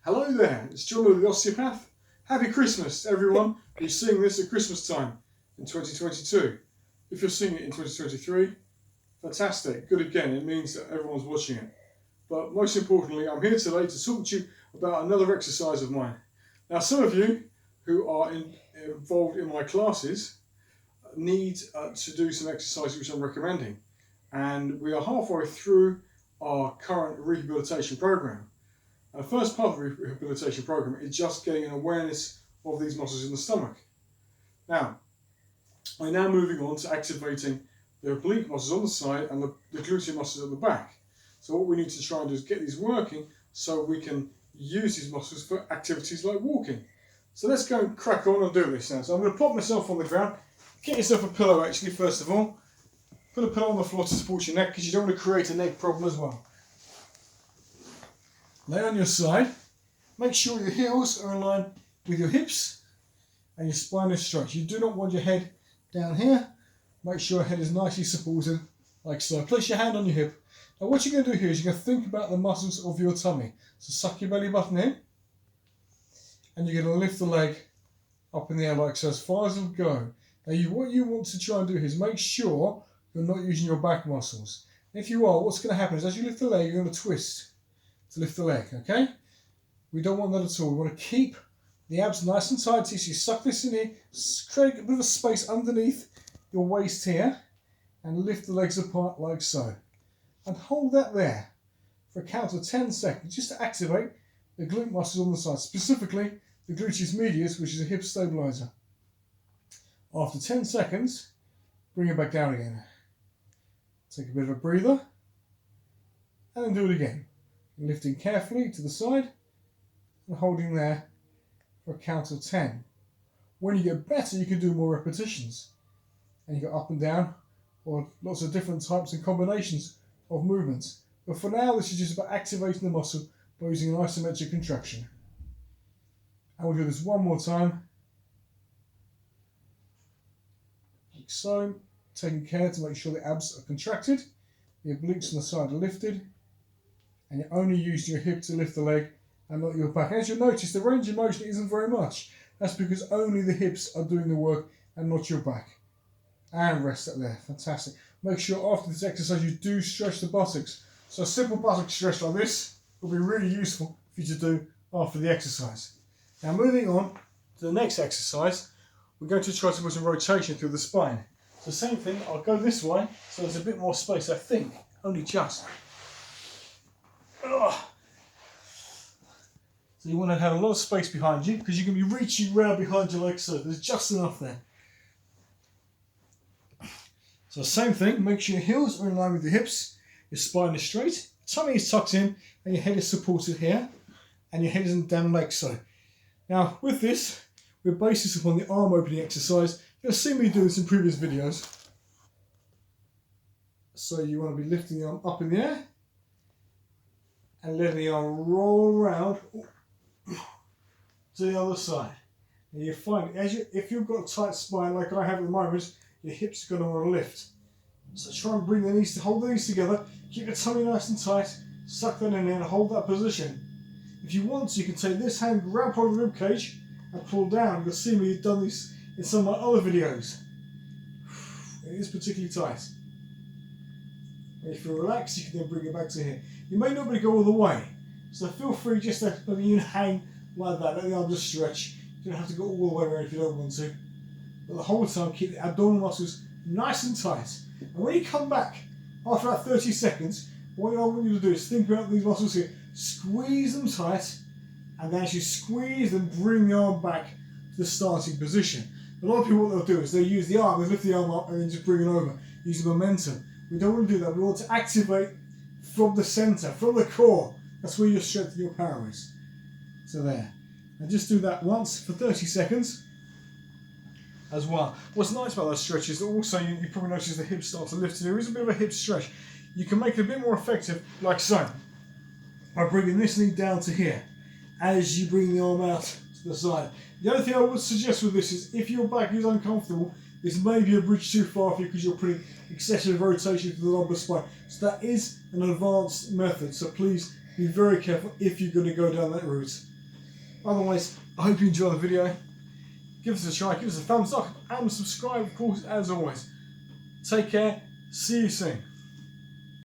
Hello there, it's John the Osteopath. Happy Christmas to everyone who's seeing this at Christmas time in 2022. If you're seeing it in 2023, fantastic, good again, it means that everyone's watching it. But most importantly, I'm here today to talk to you about another exercise of mine. Now, some of you who are involved in my classes need to do some exercises which I'm recommending. And we are halfway through our current rehabilitation program. The first part of the rehabilitation program is just getting an awareness of these muscles in the stomach. Now, we're now moving on to activating the oblique muscles on the side and the gluteal muscles at the back. So what we need to try and do is get these working so we can use these muscles for activities like walking. So let's go and crack on and do this now. So I'm going to plop myself on the ground. Get yourself a pillow actually first of all. Put a pillow on the floor to support your neck because you don't want to create a neck problem as well. Lay on your side. Make sure your heels are in line with your hips and your spine is straight. You do not want your head down here. Make sure your head is nicely supported like so. Place your hand on your hip. Now what you're going to do here is you're going to think about the muscles of your tummy. So suck your belly button in and you're going to lift the leg up in the air like so as far as it'll go. Now what you want to try and do here is make sure you're not using your back muscles. If you are, what's going to happen is as you lift the leg, you're going to twist to lift the leg, okay? We don't want that at all. We want to keep the abs nice and tight. So you suck this in here, create a bit of a space underneath your waist here, and lift the legs apart like so. And hold that there for a count of 10 seconds, just to activate the glute muscles on the side, specifically the gluteus medius, which is a hip stabilizer. After 10 seconds, bring it back down again. Take a bit of a breather, and then do it again. Lifting carefully to the side and holding there for a count of 10. When you get better, you can do more repetitions. And you go up and down, or lots of different types and combinations of movements. But for now, this is just about activating the muscle by using an isometric contraction. And we'll do this one more time. Like so, taking care to make sure the abs are contracted, the obliques on the side are lifted, and you're only using your hip to lift the leg and not your back. As you'll notice, the range of motion isn't very much. That's because only the hips are doing the work and not your back. And rest it there. Fantastic. Make sure after this exercise you do stretch the buttocks. So a simple buttock stretch like this will be really useful for you to do after the exercise. Now moving on to the next exercise, we're going to try to put some rotation through the spine. So same thing, I'll go this way so there's a bit more space, I think, only just. Ugh. So you want to have a lot of space behind you because you're going to be reaching round behind your legs, so there's just enough there. So same thing, make sure your heels are in line with your hips, your spine is straight, tummy is tucked in, and your head is supported here, and your head isn't down like so. Now with this, we're basing this upon the arm opening exercise. You'll see me do this in previous videos. So you want to be lifting the arm up in the air, and letting the arm roll around to the other side. And you find, if you've got a tight spine like I have at the moment, your hips are going to want to lift. So try and bring the knees to hold the knees together, keep your tummy nice and tight, suck that in there and hold that position. If you want to, you can take this hand, grab hold of the rib cage and pull down. You'll see me, you've done this in some of my other videos. It is particularly tight. And if you're relaxed, you can then bring it back to here. You may not be able to go all the way, so feel free just to maybe you hang like that, let the arm just stretch. You don't have to go all the way around if you don't want to. But the whole time, keep the abdominal muscles nice and tight. And when you come back, after about 30 seconds, what I want you to do is think about these muscles here. Squeeze them tight, and then as you squeeze them, bring the arm back to the starting position. A lot of people, what they'll do is they'll use the arm, they lift the arm up and then just bring it over, using momentum. We don't want to do that. We want to activate from the centre, from the core. That's where your strength and your power is. So there. And just do that once for 30 seconds as well. What's nice about those stretches is also you probably notice the hips start to lift. There is a bit of a hip stretch. You can make it a bit more effective, like so, by bringing this knee down to here as you bring the arm out to the side. The other thing I would suggest with this is if your back is uncomfortable, this may be a bridge too far for you because you're putting excessive rotation to the lumbar spine. So that is an advanced method, so please Be very careful if you're going to go down that route. Otherwise, I hope you enjoy the video. Give us a try, give us a thumbs up, and subscribe, of course, as always. Take care. See you soon.